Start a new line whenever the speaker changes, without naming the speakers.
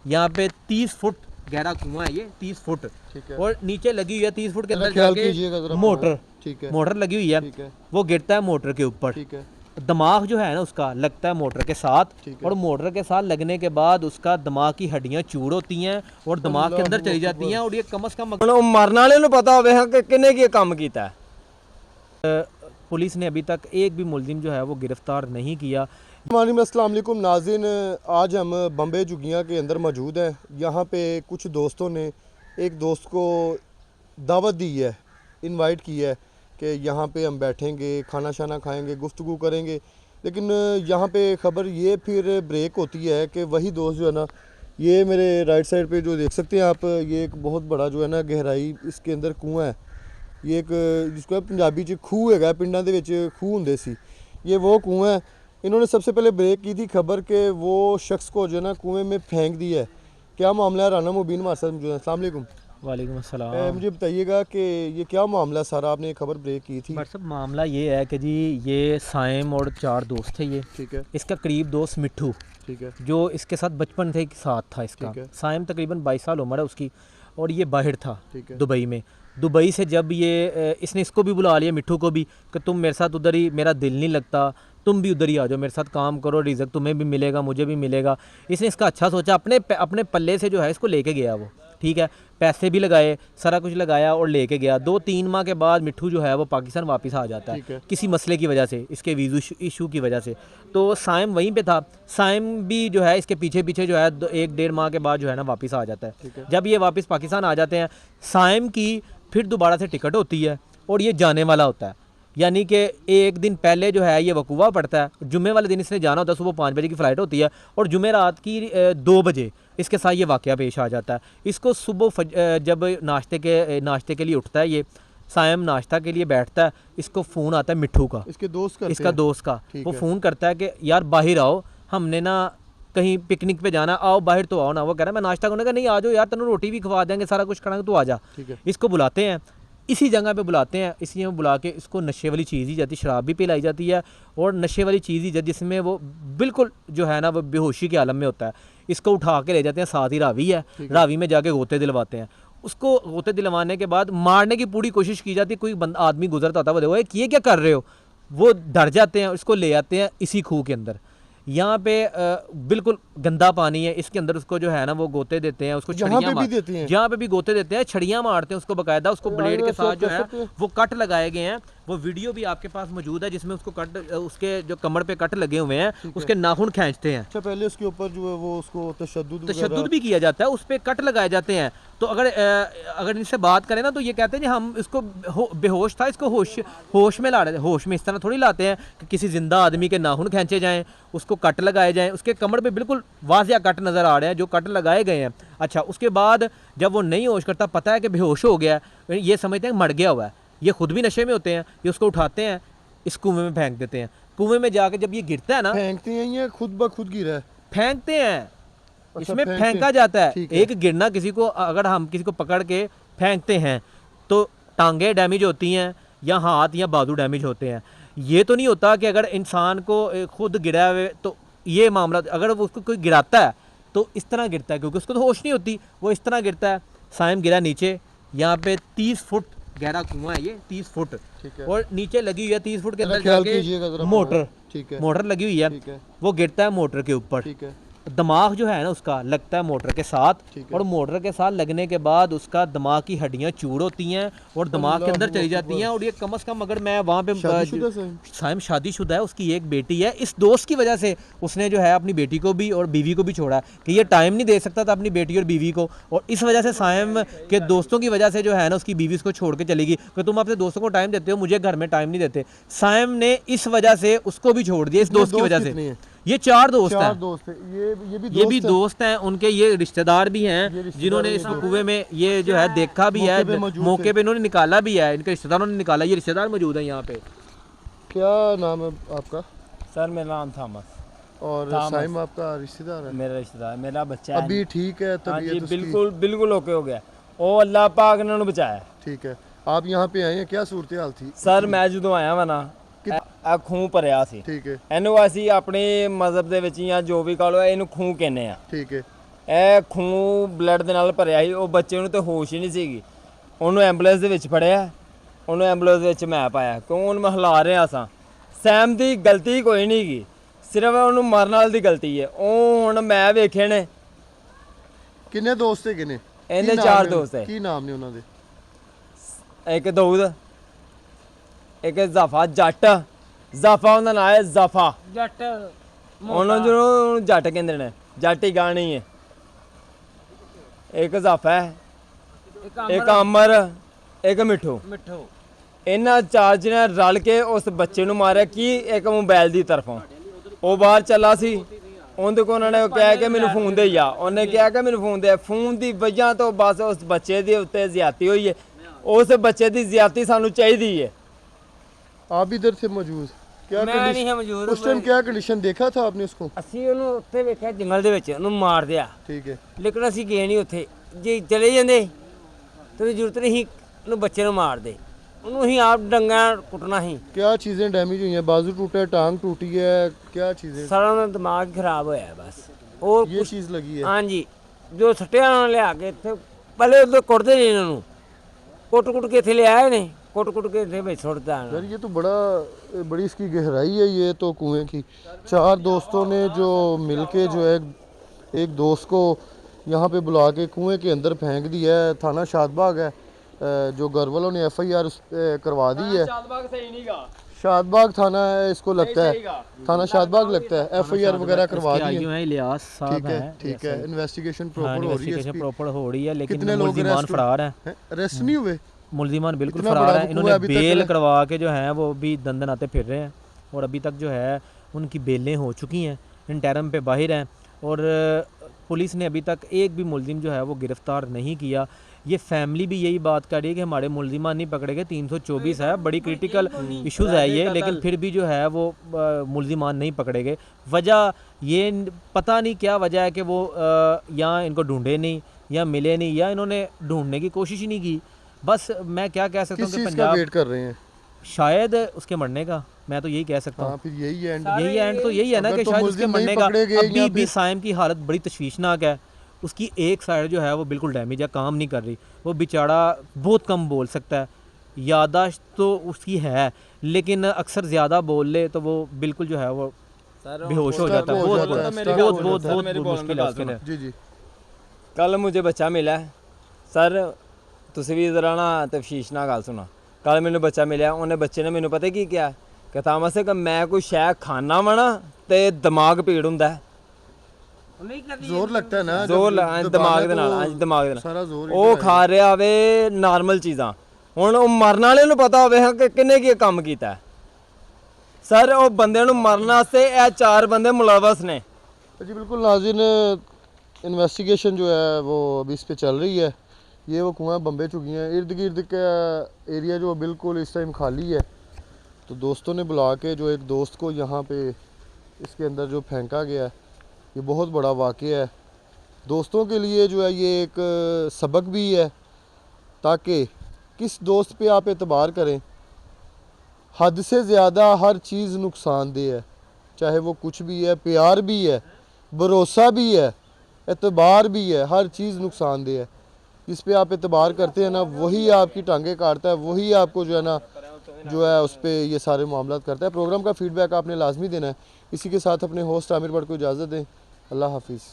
यहाँ पे 30 फुट गहरा कुआं है, ये 30 फुट, और नीचे लगी हुई है 30 फुट के अंदर जाके मोटर, मोटर लगी हुई है, वो गिरता है मोटर के ऊपर, दिमाग जो है ना उसका लगता है मोटर के साथ, और मोटर के साथ लगने के बाद उसका दिमाग की हड्डियां चूर होती हैं और दिमाग के अंदर चली जाती हैं, और ये कम से कम
मरने वाले को पता होवे कि किन्ने की काम किया है।
पुलिस ने अभी तक एक भी मुलजिम जो है वो गिरफ्तार नहीं किया।
अस्सलाम वालेकुम नाज़रीन, आज हम बम्बे जुगियाँ के अंदर मौजूद हैं। यहाँ पे कुछ दोस्तों ने एक दोस्त को दावत दी है, इनवाइट की है कि यहाँ पे हम बैठेंगे, खाना शाना खाएंगे, गुफ्तगू करेंगे। लेकिन यहाँ पे ख़बर ये फिर ब्रेक होती है कि वही दोस्त जो है ना, ये मेरे राइट साइड पे जो देख सकते हैं आप, ये एक बहुत बड़ा जो है ना गहराई इसके अंदर कुआं है। ये एक जिसको पंजाबी च खूह है, पिंडा दे विच खूह हुंदे सी, ये वो कुआं है। इन्होंने सबसे पहले ब्रेक की थी खबर कि वो शख्स को जो है ना कुएं में फेंक दिया है। क्या मामला है? राना मुबीन हमारे साथ मौजूद है। अस्सलाम वालेकुम।
वालेकुम अस्सलाम।
मुझे बताइएगा कि ये क्या मामला सारा, आपने खबर ब्रेक की थी?
सब मामला ये है कि जी ये साइम और 4 दोस्त थे, ये
ठीक है,
इसका करीब दोस्त मिट्ठू,
ठीक है,
जो इसके साथ बचपन से साथ था इसका। साइम तकरीबन 22 साल उम्र है उसकी, और ये बाहर था दुबई में। दुबई से जब ये इसने इसको भी बुला लिया, मिट्ठू को भी, कि तुम मेरे साथ उधर ही, मेरा दिल नहीं लगता, तुम भी उधर ही आ जाओ, मेरे साथ काम करो, रिज़्क तुम्हें भी मिलेगा मुझे भी मिलेगा। इसने इसका अच्छा सोचा, अपने पल्ले से जो है इसको लेके गया वो, ठीक है, पैसे भी लगाए, सारा कुछ लगाया और लेके गया। 2-3 माह के बाद मिट्ठू जो है वो पाकिस्तान वापस आ जाता है किसी मसले की वजह से, इसके वीज़ा इशू की वजह से। तो साइम वहीं पे था, साइम भी जो है इसके पीछे पीछे जो है 1-1.5 माह के बाद जो है ना वापस आ जाता है। जब ये वापस पाकिस्तान आ जाते हैं, साइम की फिर दोबारा से टिकट होती है और ये जाने वाला होता है। यानी कि एक दिन पहले जो है ये वकूवा पड़ता है, जुम्मे वाले दिन इसने जाना होता है, सुबह 5 बजे की फ़्लाइट होती है, और जुम्मे रात की 2 बजे इसके साथ ये वाक़या पेश आ जाता है। इसको सुबह जब नाश्ते के लिए उठता है ये साइम, नाश्ता के लिए बैठता है, इसको फ़ोन आता है मिट्ठू का, इसका दोस्त का। वो फ़ोन करता है कि यार बाहर आओ, हमने ना कहीं पिकनिक पे जाना, आओ बाहर तो आओ ना। वो कह रहा है मैं नाश्ता करने का, नहीं आ जाओ यार, तेनों रोटी भी खवा देंगे, सारा कुछ कराएंगे, तो आ जा। इसको बुलाते हैं, इसी जगह पे बुलाते हैं, इसी जगह बुला के इसको नशे वाली चीज़ ही जाती, शराब भी पिलाई जाती है और नशे वाली चीज़ ही जाती, जिसमें वो बिल्कुल जो है ना वो बेहोशी के आलम में होता है। इसको उठा के ले जाते हैं, साथ ही रावी है, रावी में जाके गोते दिलवाते हैं। उसको गोते दिलवाने के बाद मारने की पूरी कोशिश की जाती है, कोई आदमी गुजरता था, वो देखो ये क्या कर रहे हो, वो डर जाते हैं, उसको ले आते हैं इसी खूह के अंदर। यहाँ पे बिल्कुल गंदा पानी है, इसके अंदर उसको जो है ना वो गोते देते हैं, उसको छड़ियाँ जहाँ पे भी गोते देते हैं, छड़ियाँ मारते हैं उसको बकायदा, उसको ब्लेड के साथ जो है वो कट लगाए गए हैं। वो वीडियो भी आपके पास मौजूद है जिसमें उसको कट, उसके जो कमर पे कट लगे हुए हैं, उसके नाखून खींचते हैं।
अच्छा, पहले उसके ऊपर जो है वो उसको
तशद्दुद भी किया जाता है, उस पर कट लगाए जाते हैं। तो अगर इनसे बात करें ना तो ये कहते हैं कि हम इसको बेहोश था, इसको होश में ला रहे थे। होश में इस तरह थोड़ी लाते हैं कि किसी जिंदा आदमी के नाखून खींचे जाएं, उसको कट लगाए जाएं। उसके कमर पे बिल्कुल वाज़िया कट नज़र आ रहे हैं जो कट लगाए गए हैं। अच्छा, उसके बाद जब वो नहीं होश करता, पता है कि बेहोश हो गया है, ये समझते हैं मर गया हुआ है, ये खुद भी नशे में होते हैं, ये उसको उठाते हैं, इस कुएं में फेंक देते हैं। कुएं में जाके जब ये गिरता है ना,
फेंकते हैं या खुद ब खुद गिरा है?
फेंकते हैं, इसमें फेंका जाता है। एक गिरना, किसी को अगर हम किसी को पकड़ के फेंकते हैं तो टांगे डैमेज होती हैं या हाथ या बाजू डैमेज होते हैं। ये तो नहीं होता कि अगर इंसान को खुद गिरा हुए तो ये मामला, अगर वो उसको कोई गिराता है तो इस तरह गिरता है, क्योंकि उसको तो होश नहीं होती, वो इस तरह गिरता है। साइम गिरा नीचे, यहाँ पे 30 फुट गहरा कुआं है, ये 30 फुट, और नीचे लगी हुई है 30 फुट के अंदर जाके मोटर लगी हुई है, वो गिरता है मोटर के ऊपर। दिमाग जो है ना उसका लगता है मोटर के साथ, और मोटर के साथ लगने के बाद उसका दिमाग की हड्डियां चूर होती हैं और दिमाग के अंदर चली जाती हैं। और ये कम से कम, अगर मैं वहाँ पे, साइम शादीशुदा है, उसकी एक बेटी है। इस दोस्त की वजह से उसने जो है अपनी बेटी को भी और बीवी को भी छोड़ा कि ये टाइम नहीं दे सकता था अपनी बेटी और बीवी को, और इस वजह से साइम के दोस्तों की वजह से जो है ना उसकी बीवी उसको छोड़ के चलेगी कि तुम अपने दोस्तों को टाइम देते हो, मुझे घर में टाइम नहीं देते। साइम ने इस वजह से उसको भी छोड़ दिया, इस दोस्त की वजह से। ये 4 दोस्त हैं, ये भी दोस्त हैं, उनके ये रिश्तेदार भी हैं जिन्होंने इस कुएं में ये जो है देखा भी है, मौके पे इन्होंने निकाला भी है, इनके रिश्तेदारों ने निकाला। ये रिश्तेदार मौजूद हैं यहाँ पे।
क्या नाम है आपका?
सर मेरा नाम थॉमस।
और साइम आपका रिश्तेदार है?
मेरा रिश्तेदार, मेरा बच्चा है।
अभी ठीक है तबीयत उसकी?
बिल्कुल ओके हो गया, ओ अल्लाह पाक ने उन्हें बचाया।
ठीक है, आप यहाँ पे आए हैं, क्या सूरत हाल थी?
सर मैं जो आया वा ना, खूह भरिया सी,
ठीक है,
ਇਹਨੂੰ ਅਸੀਂ ਆਪਣੇ ਮਜ਼ਹਬ ਦੇ ਵਿੱਚ ਜਾਂ ਜੋ ਵੀ ਕਹ ਲਓ ਇਹਨੂੰ ਖੂਹ ਕਹਿੰਦੇ ਆ।
ठीक है,
ਇਹ ਖੂਨ ਬਲੱਡ ਦੇ ਨਾਲ ਭਰਿਆ ਸੀ। ਉਹ ਬੱਚੇ ਨੂੰ ਤੇ ਹੋਸ਼ ਹੀ ਨਹੀਂ ਸੀਗੀ। ਉਹਨੂੰ ਐਂਬੂਲੈਂਸ ਦੇ ਵਿੱਚ ਫੜਿਆ, ਉਹਨੂੰ ਐਂਬੂਲੈਂਸ ਵਿੱਚ ਮੈਂ ਪਾਇਆ ਕਿਉਂ ਉਹਨੂੰ ਮੈਂ ਹਿਲਾ ਰਿਹਾ ਸਾਂ। ਸੈਮ ਦੀ ਗਲਤੀ ਕੋਈ ਨਹੀਂ ਗੀ, ਸਿਰਫ ਉਹਨੂੰ ਮਰਨ ਵਾਲੇ ਦੀ ਗਲਤੀ ਹੈ। ਉਹ ਹੁਣ ਮੈਂ ਵੇਖੇ ਨੇ।
ਕਿੰਨੇ ਦੋਸਤ ਹੈਗੇ ਨੇ?
ਇਹਦੇ 4 ਦੋਸਤ ਹੈ।
ਕੀ ਨਾਮ ਨੇ ਉਹਨਾਂ ਦੇ?
ਇੱਕ ਦਾਊਦ, ਇੱਕ ਜ਼ਾਫਾ ਜੱਟ। ਜ਼ਾਫਾ ਉਹਦਾ ਨਾਂ ਹੈ, ਜ਼ਾਫਾ
ਜੱਟ
ਉਹਨਾਂ ਨੂੰ ਜੱਟ ਕਹਿੰਦੇ ਨੇ, ਜੱਟ ਹੀ ਗਾਣੀ ਹੈ। ਇੱਕ ਜ਼ਾਫਾ ਹੈ, ਇੱਕ ਅਮਰ, ਇੱਕ ਮਿੱਠੂ। ਇਹਨਾਂ 4 ਜਣਿਆਂ ਰਲ ਕੇ ਉਸ ਬੱਚੇ ਨੂੰ ਮਾਰਿਆ। ਕੀ ਇੱਕ ਮੋਬਾਈਲ ਦੀ ਤਰਫੋਂ ਉਹ ਬਾਹਰ ਚੱਲਾ ਸੀ, ਉਹਦੇ ਕੋਲ ਉਹਨਾਂ ਨੇ ਕਿਹਾ ਕਿ ਮੈਨੂੰ ਫੋਨ ਦੇ ਜਾ। ਉਹਨੇ ਕਿਹਾ ਕਿ ਮੈਨੂੰ ਫੋਨ ਦੇ। ਫੋਨ ਦੀ ਵਜ੍ਹਾ ਤੋਂ ਬਸ ਉਸ ਬੱਚੇ ਦੇ ਉੱਤੇ ਜ਼ਿਆਦਤੀ ਹੋਈ ਹੈ। ਉਸ ਬੱਚੇ ਦੀ ਜ਼ਿਆਦਤੀ ਸਾਨੂੰ ਚਾਹੀਦੀ है।
आप इधर थे मौजूद? क्या
मैं नहीं है मौजूद।
उस टाइम क्या कंडीशन देखा था आपने उसको?
ਅਸੀਂ ਉਹਨੂੰ ਉੱਥੇ ਵੇਖਿਆ ਜੰਗਲ ਦੇ ਵਿੱਚ, ਉਹਨੂੰ ਮਾਰ ਦਿਆ,
ठीक है।
ਲੇਕਿਨ ਅਸੀਂ ਗਏ ਨਹੀਂ ਉੱਥੇ। ਜੇ ਚਲੇ ਜਾਂਦੇ ਤਾਂ ਉਹਦੀ ਜ਼ਰੂਰਤ ਨਹੀਂ ਸੀ ਉਹਨੂੰ ਬੱਚੇ ਨੂੰ ਮਾਰਦੇ, ਉਹਨੂੰ ਅਸੀਂ ਆਪ ਡੰਗਾ ਕੁੱਟਣਾ ਸੀ।
क्या चीज़ें डैमेज हुई हैं? बाजू टूटा है, टांग टूटी है, क्या चीज़ें?
ਸਾਰਾ ਉਹਦਾ ਦਿਮਾਗ ਹੀ ਖਰਾਬ ਹੋਇਆ ਹੈ ਬਸ। ਉਹ
ये चीज़ लगी है।
ਹਾਂਜੀ, ਜੋ ਸੱਟਿਆ ਉਹਨਾਂ ਨੇ ਲਿਆ ਕੇ ਇੱਥੇ ਪਹਿਲੇ ਉਦੋਂ ਕੁੱਟਦੇ ਨੇ ਇਹਨਾਂ ਨੂੰ, ਕੁੱਟ ਕੇ ਇੱਥੇ ਲਿਆਏ ਨੇ, ਕੁੱਟ ਕੇ ਇੱਥੇ ਵਿੱਚ ਸੁੱਟਦਾ।
यार ये तो बड़ी इसकी गहराई है। ये तो कुएं की 4 दोस्तों ने जो मिलके जो है एक दोस्त को यहाँ पे बुला के कुएं के अंदर फेंक दिया है। थाना शादबाग है, जो घर वालों ने FIR करवा दी है। शादबाग थाना है, इसको लगता है थाना शादबाग लगता है। FIR वगैरह करवा दी है।
इलियास साहब हैं।
ठीक है। इन्वेस्टिगेशन प्रॉपर हो रही है इसकी।
प्रॉपर हो रही है, लेकिन
कितने लोग
मुल्जिमान फरार हैं।
अरेस्ट नहीं हुए?
मुल्जिमान बिल्कुल
इतना
फरार
बड़ा
है।
वो
इन्होंने
अभी तक
बेल
है।
करवा के जो है वो भी दंदन आते फिर रहे हैं, और अभी तक जो है उनकी बेलें हो चुकी हैं, इंटरम पे बाहर हैं, और पुलिस ने अभी तक एक भी मुल्जिम जो है वो गिरफ़्तार नहीं किया। ये फैमिली भी यही बात कर रही है कि हमारे मुल्जिमान नहीं पकड़े गए। 324 है, बड़ी क्रिटिकल इश्यूज़ है ये, लेकिन फिर भी जो है वो मुल्जिमान नहीं पकड़े गए। वजह ये पता नहीं क्या वजह है कि वो या इनको ढूंढे नहीं, या मिले नहीं, या इन्होंने ढूंढने की कोशिश ही नहीं की। बस मैं क्या कह सकता हूँ
किस
कि
चीज़ का
पंजाब
वेट कर रहे हैं?
शायद उसके मरने का, मैं तो यही कह सकता हूँ।
हाँ, फिर यही है एंड।
यही एंड तो यही है ना
अगर
कि
तो
शायद उसके
मुल्जिम नहीं
मरने का।
पकड़े गए
अभी
या
भी
फिर-
साइम की हालत बड़ी तशवीशनाक है। उसकी एक साइड जो है वो बिल्कुल डैमेज है, काम नहीं कर रही। वो बेचारा बहुत कम बोल सकता है, यादाश्त तो उसकी है, लेकिन अक्सर ज़्यादा बोल ले तो वो बिल्कुल जो है वो बेहोश हो जाता है।
हो
बहुत
जाता है,
बहुत
स्टक
बहुत
हो
बहुत
जाता है।
बहुत
मेरी
मुश्किल है उसके लिए।
जी जी।
ਕੱਲ ਮੁਝੇ ਬੱਚਾ ਮਿਲਿਆ ਸਰ। ਤੁਸੀਂ ਵੀ ਜ਼ਰਾ ਨਾ ਤਫਸ਼ੀਸ਼ ਨਾਲ ਗੱਲ ਸੁਣਾ। ਕੱਲ ਮੈਨੂੰ ਬੱਚਾ ਮਿਲਿਆ, ਉਹਨੇ ਬੱਚੇ ਨੇ ਮੈਨੂੰ ਪਤਾ ਕੀ ਕਿਹਾ ਕਿ ਤਾਮਸ ਕਿ ਮੈਂ ਕੋਈ ਸ਼ੈ ਖਾਣਾ ਵਾ ਨਾ ਤੇ ਦਿਮਾਗ ਪੀੜ ਹੁੰਦਾ ਹੈ।
ਨਹੀਂ ਕਰਦੀ
जोर लगता है ना
ਜ਼ੋਰ
जब
ਦਿਮਾਗ ਦੇ
दबाना
ਨਾਲ,
तो
ਅੱਜ ਦਿਮਾਗ ਦੇ
सारा
ਨਾਲ
जोर ही
ਉਹ
तो
ਖਾ ਰਿਹਾ ਵੇ ਨਾਰਮਲ ਚੀਜ਼ਾਂ। ਹੁਣ ਉਹ ਮਰਨ ਵਾਲੇ ਨੂੰ ਪਤਾ ਹੋਵੇ ਹਾਂ ਕਿ ਕਿੰਨੇ ਕੀ ਕੰਮ ਕੀਤਾ ਹੈ। ਸਰ ਉਹ ਬੰਦੇ ਨੂੰ ਮਰਨ ਵਾਸਤੇ ਇਹ 4 ਬੰਦੇ ਮੁਲਵਸ ਨੇ।
है। जी बिल्कुल नाज़रीन, इन्वेस्टिगेशन जो है वो अभी इस पे चल रही है। ये वो कुआं बम्बे चुकी हैं, इर्द गिर्द का एरिया जो बिल्कुल इस टाइम खाली है। तो दोस्तों ने बुला के जो एक दोस्त को यहाँ पे इसके अंदर जो फेंका गया है, ये बहुत बड़ा वाक़या है। दोस्तों के लिए जो है ये एक सबक भी है, ताकि किस दोस्त पे आप एतबार करें। हद से ज़्यादा हर चीज़ नुकसानदेह है, चाहे वो कुछ भी है। प्यार भी है, भरोसा भी है, एतबार भी है, हर चीज़ नुकसानदेह है। जिस पे आप एतबार करते हैं ना, वही आपकी टांगें काटता है, वही आपको जो है ना जो है उस पर ये सारे मामला करता है। प्रोग्राम का फीडबैक आपने लाजमी देना है। इसी के साथ अपने होस्ट आमिर भट्ट को इजाज़त दें। अल्लाह हाफिज़।